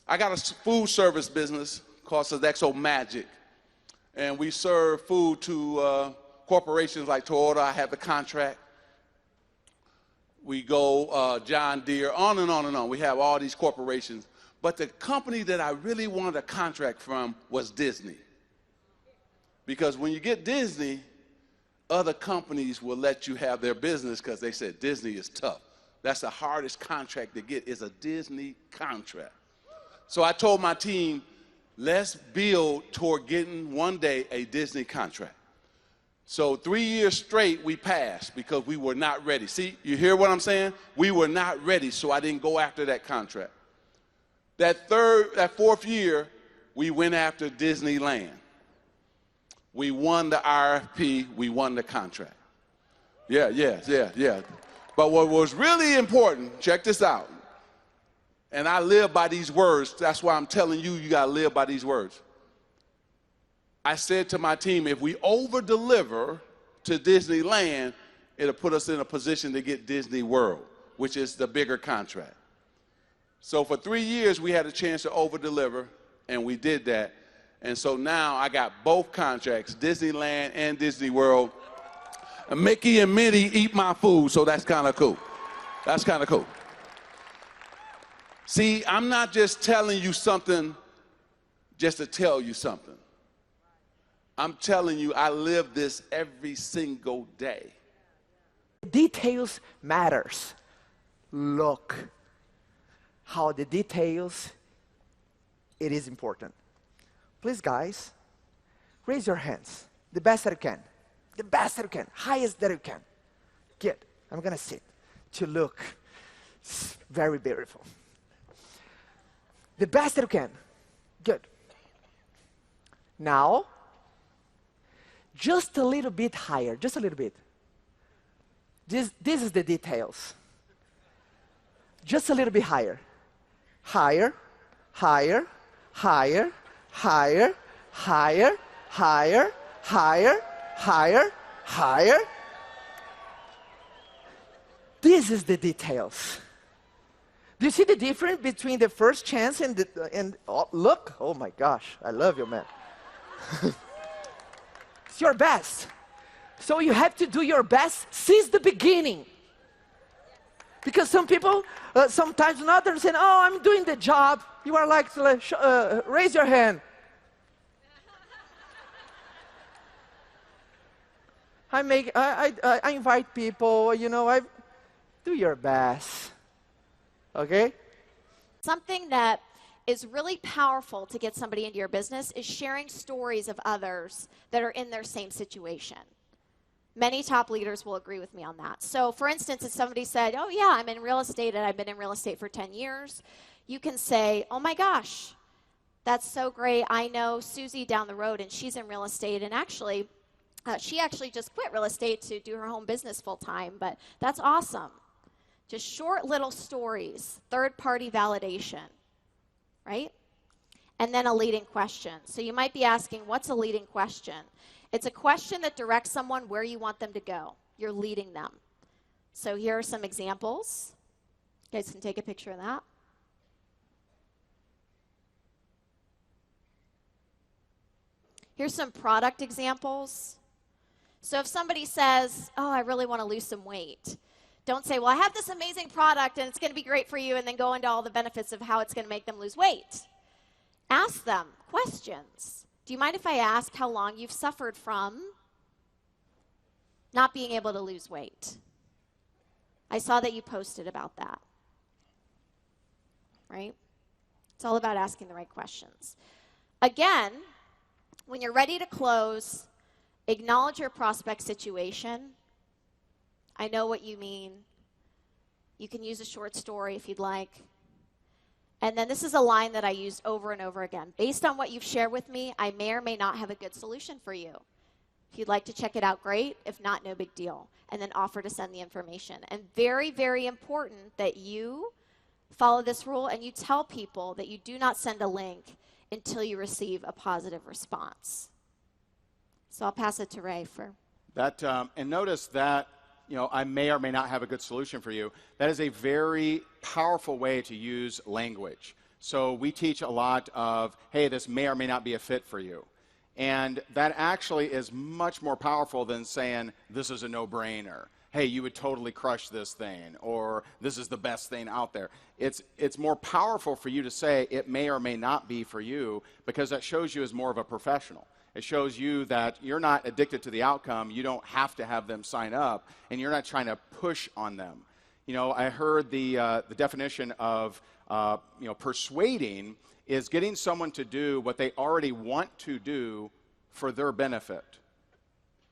I got a food service business called Sodexo Magic, and we serve food to corporations like Toyota. I have the contract. We go John Deere, on and on and on. We have all these corporations. But the company that I really wanted a contract from was Disney. Because when you get Disney, other companies will let you have their business because they said Disney is tough. That's the hardest contract to get, is a Disney contract. So I told my team, let's build toward getting one day a Disney contract. So 3 years straight we passed because we were not ready. See, you hear what I'm saying? We were not ready, so I didn't go after that contract. That fourth year, we went after Disneyland. We won the RFP, we won the contract. Yeah. But what was really important, check this out, and I live by these words, that's why I'm telling you, you gotta live by these words. I said to my team, if we over-deliver to Disneyland, it'll put us in a position to get Disney World, which is the bigger contract. So for 3 years, we had a chance to over-deliver, and we did that. And so now I got both contracts, Disneyland and Disney World. And Mickey and Minnie eat my food, so that's kind of cool. That's kind of cool. See, I'm not just telling you something just to tell you something. I'm telling you, I live this every single day. Details matters. Look how the details, it is important. Please, guys, raise your hands. The best that you can. The best that you can. Highest that you can. Good. I'm going to sit to look. It's very beautiful. The best that you can. Good. Now, just a little bit higher. Just a little bit. This is the details. Just a little bit higher. Higher, higher, higher, higher, higher, higher, higher, higher, higher. This is the details. Do you see the difference between the first chance and oh, look? Oh my gosh, I love you, man. It's your best. So you have to do your best since the beginning. Because some people, sometimes not understand, oh, I'm doing the job. You are like, raise your hand. I invite people, you know, do your best. Okay? Something that is really powerful to get somebody into your business is sharing stories of others that are in their same situation. Many top leaders will agree with me on that. So for instance, if somebody said, oh yeah, I'm in real estate and I've been in real estate for 10 years, you can say, oh my gosh, that's so great. I know Susie down the road and she's in real estate, and actually, she actually just quit real estate to do her home business full time, but that's awesome. Just short little stories, third-party validation, right? And then a leading question. So you might be asking, what's a leading question? It's a question that directs someone where you want them to go. You're leading them. So here are some examples. You guys can take a picture of that. Here's some product examples. So if somebody says, oh, I really want to lose some weight, don't say, well, I have this amazing product and it's going to be great for you, and then go into all the benefits of how it's going to make them lose weight. Ask them questions. Do you mind if I ask how long you've suffered from not being able to lose weight? I saw that you posted about that. Right? It's all about asking the right questions. Again, when you're ready to close, acknowledge your prospect situation. I know what you mean. You can use a short story if you'd like. And then this is a line that I used over and over again. Based on what you've shared with me, I may or may not have a good solution for you. If you'd like to check it out, great. If not, no big deal. And then offer to send the information. And very, very important that you follow this rule and you tell people that you do not send a link until you receive a positive response. So I'll pass it to Ray for that. And notice that, you know, I may or may not have a good solution for you. That is a very powerful way to use language. So we teach a lot of, hey, this may or may not be a fit for you. And that actually is much more powerful than saying, this is a no-brainer. Hey, you would totally crush this thing, or this is the best thing out there. It's more powerful for you to say it may or may not be for you, because that shows you as more of a professional. It shows you that you're not addicted to the outcome. You don't have to have them sign up, and you're not trying to push on them. You know, I heard the definition of persuading is getting someone to do what they already want to do for their benefit.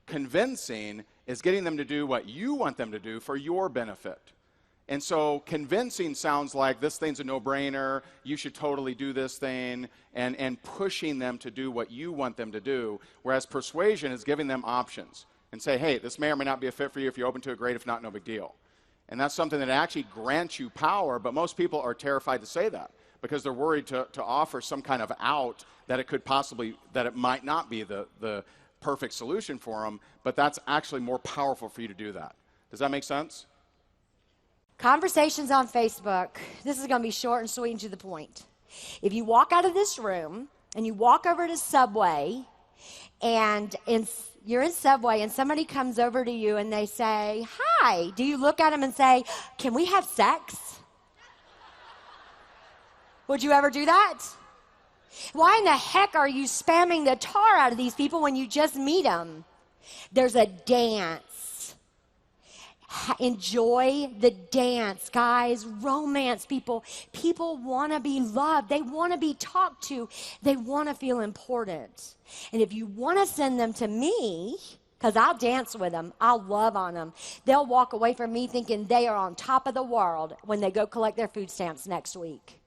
Convincing is getting them to do what you want them to do for your benefit. And so convincing sounds like this thing's a no-brainer, you should totally do this thing, and pushing them to do what you want them to do, whereas persuasion is giving them options and say, hey, this may or may not be a fit for you. If you're open to it, great. If not, no big deal. And that's something that actually grants you power, but most people are terrified to say that because they're worried to offer some kind of out that it could possibly, that it might not be the perfect solution for them, but that's actually more powerful for you to do that. Does that make sense? Conversations on Facebook. This is going to be short and sweet and to the point. If you walk out of this room and you walk over to Subway and you're in Subway and somebody comes over to you and they say, hi, do you look at them and say, can we have sex? Would you ever do that? Why in the heck are you spamming the tar out of these people when you just meet them? There's a dance. Enjoy the dance, guys. Romance, people. People want to be loved. They want to be talked to. They want to feel important. And if you want to send them to me, because I'll dance with them, I'll love on them, they'll walk away from me thinking they are on top of the world when they go collect their food stamps next week.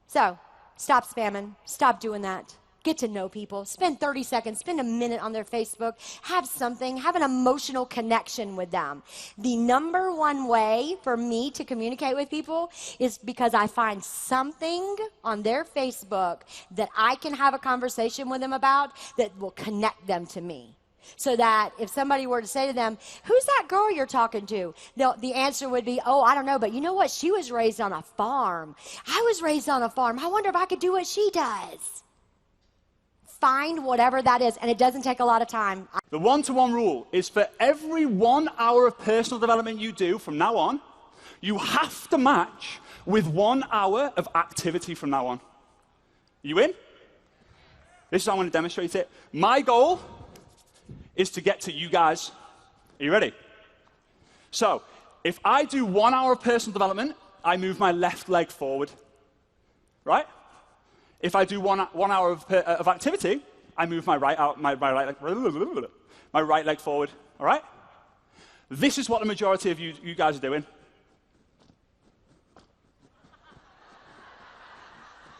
So, stop spamming. Stop doing that. Get to know people. Spend 30 seconds, spend a minute on their Facebook. Have something, have an emotional connection with them. The number one way for me to communicate with people is because I find something on their Facebook that I can have a conversation with them about that will connect them to me. So that if somebody were to say to them, who's that girl you're talking to? The answer would be, oh, I don't know, but you know what? She was raised on a farm. I was raised on a farm. I wonder if I could do what she does. Find whatever that is, and it doesn't take a lot of time. The one-to-one rule is for every 1 hour of personal development you do from now on, you have to match with 1 hour of activity from now on. You in? This is how I'm going to demonstrate it. My goal is to get to you guys. Are you ready? So, if I do 1 hour of personal development, I move my left leg forward. Right? If I do one hour of activity, I move my right leg forward. All right? This is what the majority of you guys are doing.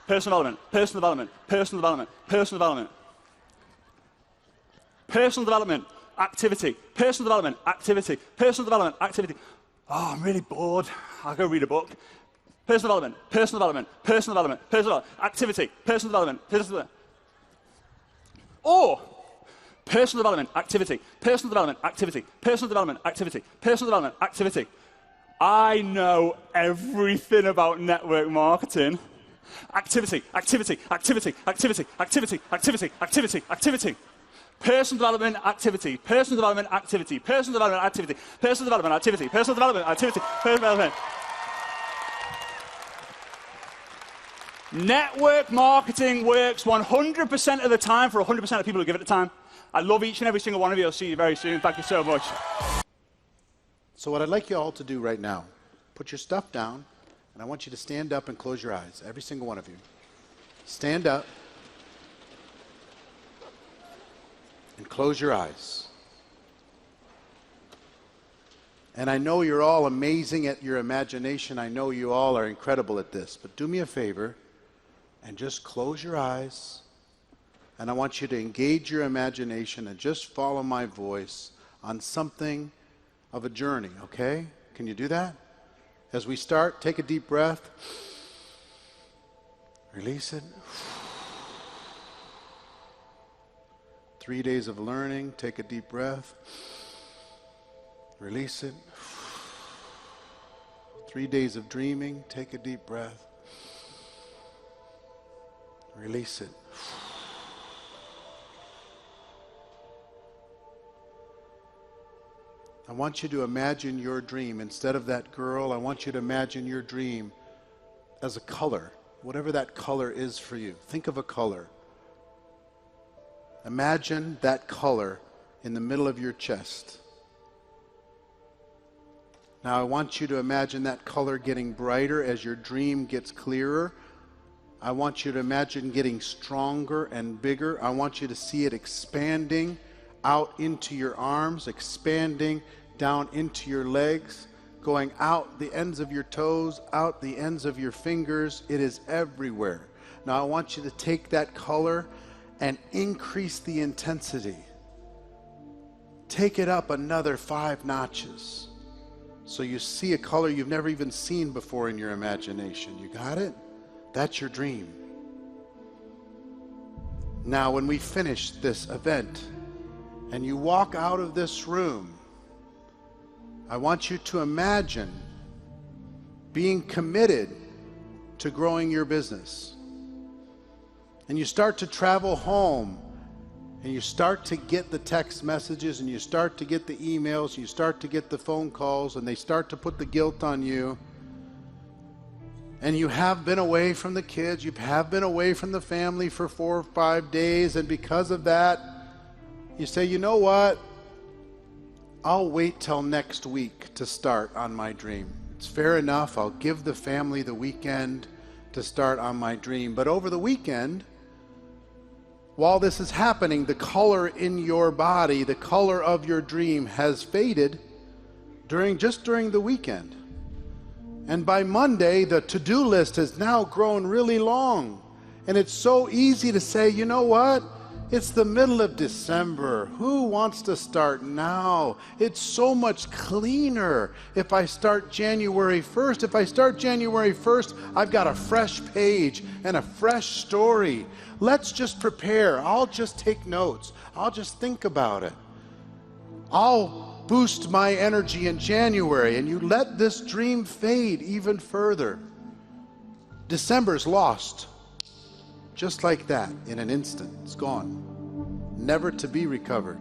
Personal development, personal development, personal development, personal development. Personal development, activity. Personal development, activity. Personal development, activity. Oh, I'm really bored. I'll go read a book. Personal development, personal development, personal development, personal development, activity, personal development, personal development. Or personal development, activity, personal development, activity, personal development, activity, personal development, activity. I know everything about network marketing. Activity, activity, activity, activity, activity, activity, activity, activity. Personal development, activity, personal development, activity, personal development, activity, personal development, activity, personal development, activity, personal development. Network marketing works 100% of the time for 100% of people who give it the time. I love each and every single one of you. I'll see you very soon. Thank you so much. So what I'd like you all to do right now, put your stuff down, and I want you to stand up and close your eyes, every single one of you. Stand up and close your eyes. And I know you're all amazing at your imagination. I know you all are incredible at this. But do me a favor and just close your eyes. And I want you to engage your imagination and just follow my voice on something of a journey, okay? Can you do that? As we start, take a deep breath. Release it. 3 days of learning, take a deep breath. Release it. 3 days of dreaming. Take a deep breath. Release it. I want you to imagine your dream. Instead of that girl, I want you to imagine your dream as a color, whatever that color is for you. Think of a color. Imagine that color in the middle of your chest. Now I want you to imagine that color getting brighter as your dream gets clearer. I want you to imagine getting stronger and bigger. I want you to see it expanding out into your arms, expanding down into your legs, going out the ends of your toes, out the ends of your fingers. It is everywhere. Now I want you to take that color and increase the intensity. Take it up another 5 notches. So you see a color you've never even seen before in your imagination. You got it? That's your dream. Now when we finish this event and you walk out of this room, I want you to imagine being committed to growing your business. And you start to travel home, and you start to get the text messages, and you start to get the emails, and you start to get the phone calls, and they start to put the guilt on you. And you have been away from the kids, you have been away from the family for 4 or 5 days, and because of that, you say, you know what? I'll wait till next week to start on my dream. It's fair enough. I'll give the family the weekend to start on my dream. But over the weekend, while this is happening, the color in your body, the color of your dream has faded during the weekend. And by Monday, the to-do list has now grown really long. And it's so easy to say, you know what? It's the middle of December. Who wants to start now? It's so much cleaner if I start January 1st. If I start January 1st, I've got a fresh page and a fresh story. Let's just prepare. I'll just take notes. I'll just think about it. I'll boost my energy in January, and you let this dream fade even further. December's lost. Just like that, in an instant, it's gone. Never to be recovered.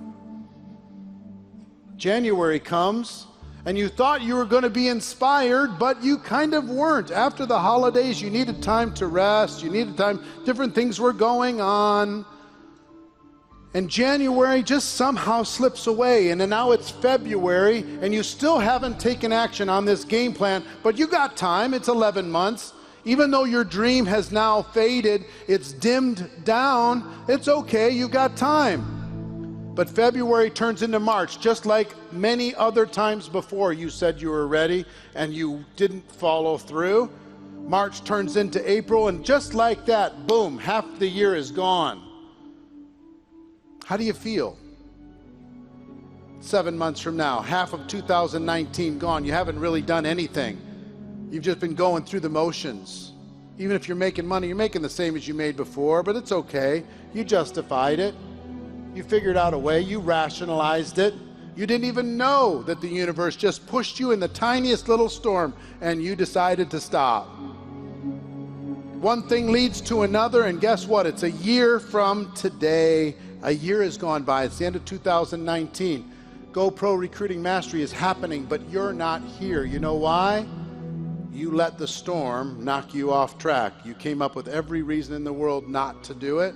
January comes, and you thought you were going to be inspired, but you kind of weren't. After the holidays, you needed time to rest, you needed time, different things were going on. And January just somehow slips away, and then now it's February, and you still haven't taken action on this game plan, but you got time, it's 11 months. Even though your dream has now faded, it's dimmed down, it's okay, you got time. But February turns into March, just like many other times before. You said you were ready and you didn't follow through. March turns into April, and just like that, boom, half the year is gone. How do you feel? 7 months from now, half of 2019 gone. You haven't really done anything. You've just been going through the motions. Even if you're making money, you're making the same as you made before, but it's okay. You justified it. You figured out a way. You rationalized it. You didn't even know that the universe just pushed you in the tiniest little storm, and you decided to stop. One thing leads to another, and guess what? It's a year from today. A year has gone by. It's the end of 2019. GoPro Recruiting Mastery is happening, but you're not here. You know why? You let the storm knock you off track. You came up with every reason in the world not to do it.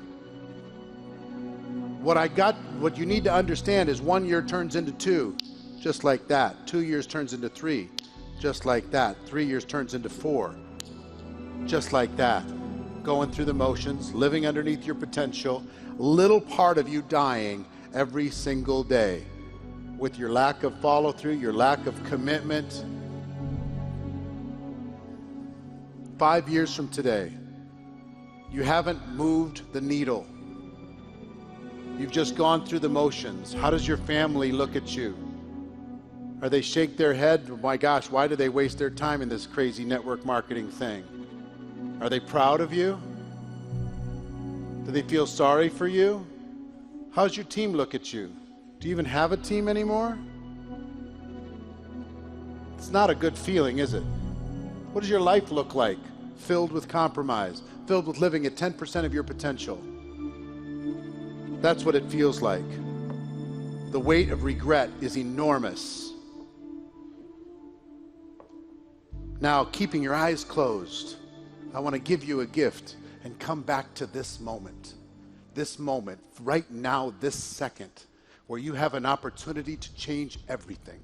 What you need to understand is 1 year turns into 2, just like that. 2 years turns into 3, just like that. 3 years turns into 4, just like that. Going through the motions, living underneath your potential, little part of you dying every single day with your lack of follow through, your lack of commitment. 5 years from today, you haven't moved the needle. You've just gone through the motions. How does your family look at you? Are they shake their head? Oh my gosh, why do they waste their time in this crazy network marketing thing? Are they proud of you? Do they feel sorry for you? How's your team look at you? Do you even have a team anymore? It's not a good feeling, is it? What does your life look like? Filled with compromise, filled with living at 10% of your potential. That's what it feels like. The weight of regret is enormous. Now, keeping your eyes closed, I want to give you a gift and come back to this moment, right now, this second, where you have an opportunity to change everything.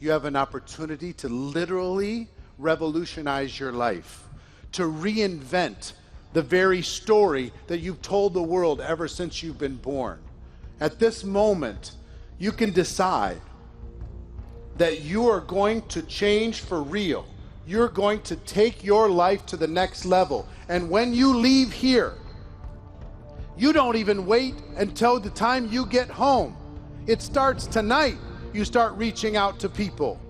You have an opportunity to literally revolutionize your life, to reinvent the very story that you've told the world ever since you've been born. At this moment, you can decide that you are going to change for real. You're going to take your life to the next level. And when you leave here, you don't even wait until the time you get home. It starts tonight. You start reaching out to people.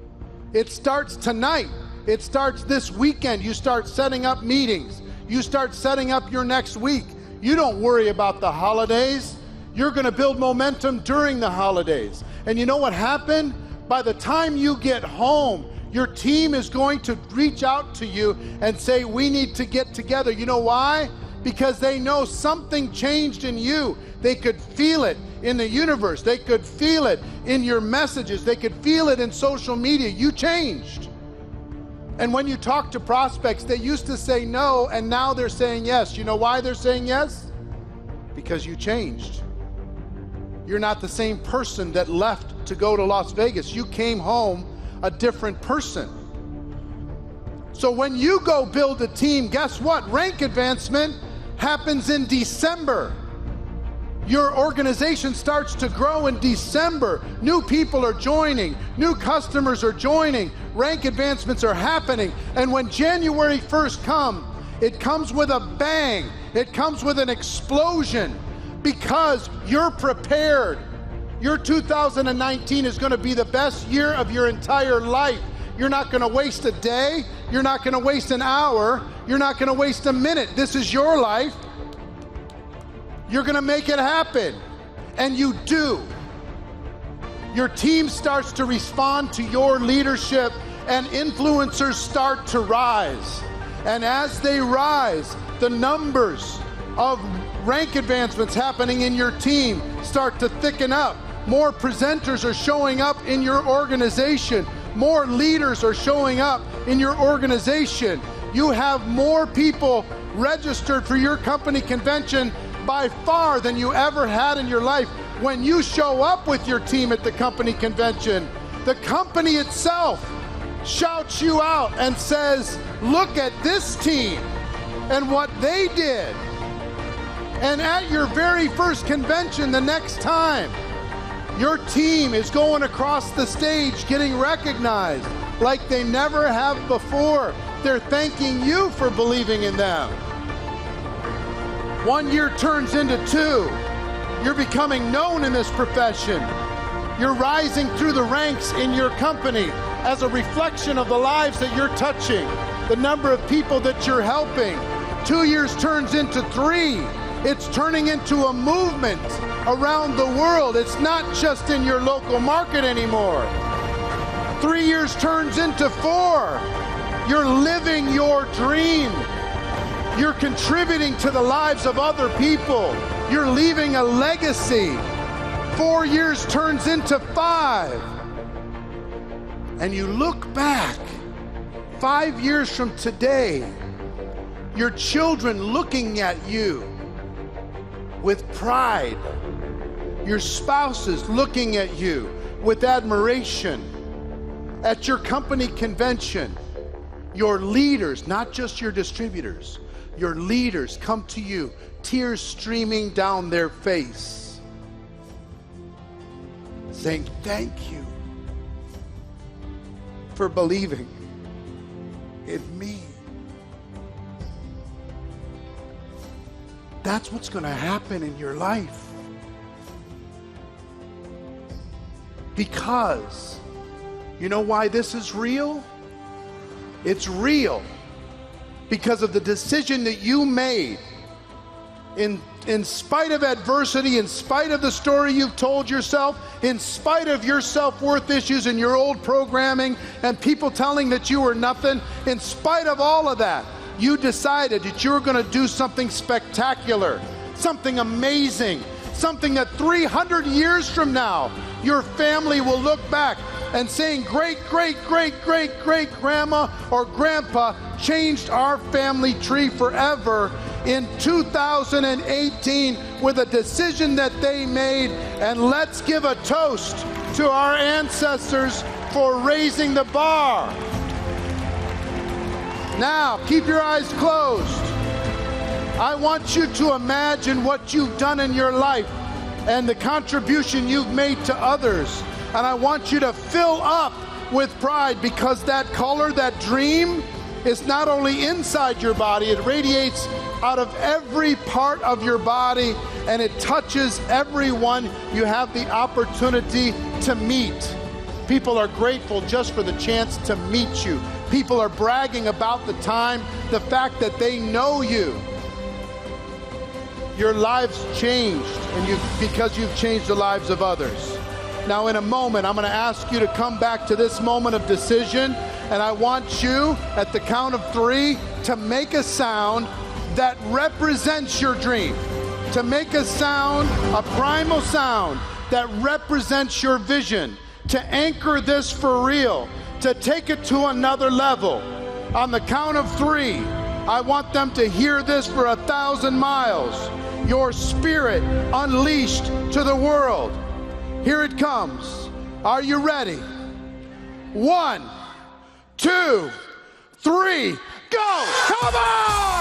It starts tonight. It starts this weekend. You start setting up meetings. You start setting up your next week. You don't worry about the holidays. You're going to build momentum during the holidays. And you know what happened? By the time you get home, your team is going to reach out to you and say, we need to get together. You know why? Because they know something changed in you. They could feel it in the universe. They could feel it in your messages. They could feel it in social media. You changed. And when you talk to prospects, they used to say no, and now they're saying yes. You know why they're saying yes? Because you changed. You're not the same person that left to go to Las Vegas. You came home a different person. So when you go build a team, guess what? Rank advancement happens in December. Your organization starts to grow in December. New people are joining. New customers are joining. Rank advancements are happening. And when January 1st comes, it comes with a bang. It comes with an explosion because you're prepared. Your 2019 is going to be the best year of your entire life. You're not going to waste a day. You're not going to waste an hour. You're not going to waste a minute. This is your life. You're going to make it happen. And you do. Your team starts to respond to your leadership, and influencers start to rise. And as they rise, the numbers of rank advancements happening in your team start to thicken up. More presenters are showing up in your organization. More leaders are showing up in your organization. You have more people registered for your company convention by far than you ever had in your life. When you show up with your team at the company convention, the company itself shouts you out and says, look at this team and what they did. And at your very first convention the next time, your team is going across the stage getting recognized like they never have before. They're thanking you for believing in them. 1 year turns into 2. You're becoming known in this profession. You're rising through the ranks in your company as a reflection of the lives that you're touching, the number of people that you're helping. 2 years turns into 3. It's turning into a movement around the world. It's not just in your local market anymore. 3 years turns into 4. You're living your dream. You're contributing to the lives of other people. You're leaving a legacy. 4 years turns into 5. And you look back 5 years from today, your children looking at you with pride, your spouses looking at you with admiration. At your company convention, your leaders, not just your distributors, your leaders come to you, tears streaming down their face, saying, thank you for believing in me. That's what's going to happen in your life. Because, you know why this is real? It's real because of the decision that you made in spite of adversity, in spite of the story you've told yourself, in spite of your self-worth issues and your old programming and people telling that you were nothing, in spite of all of that, you decided that you were going to do something spectacular, something amazing, something that 300 years from now, your family will look back and saying, great, great, great, great, great grandma or grandpa changed our family tree forever in 2018 with a decision that they made. And let's give a toast to our ancestors for raising the bar. Now, keep your eyes closed. I want you to imagine what you've done in your life and the contribution you've made to others. And I want you to fill up with pride, because that color, that dream, is not only inside your body, it radiates out of every part of your body, and it touches everyone you have the opportunity to meet. People are grateful just for the chance to meet you. People are bragging about the time, the fact that they know you. Your lives changed, and because you've changed the lives of others. Now in a moment, I'm going to ask you to come back to this moment of decision, and I want you, at the count of 3, to make a sound that represents your dream. To make a sound, a primal sound, that represents your vision. To anchor this for real. To take it to another level. On the count of 3, I want them to hear this for 1,000 miles. Your spirit unleashed to the world. Here it comes. Are you ready? 1, 2, 3, go! Come on!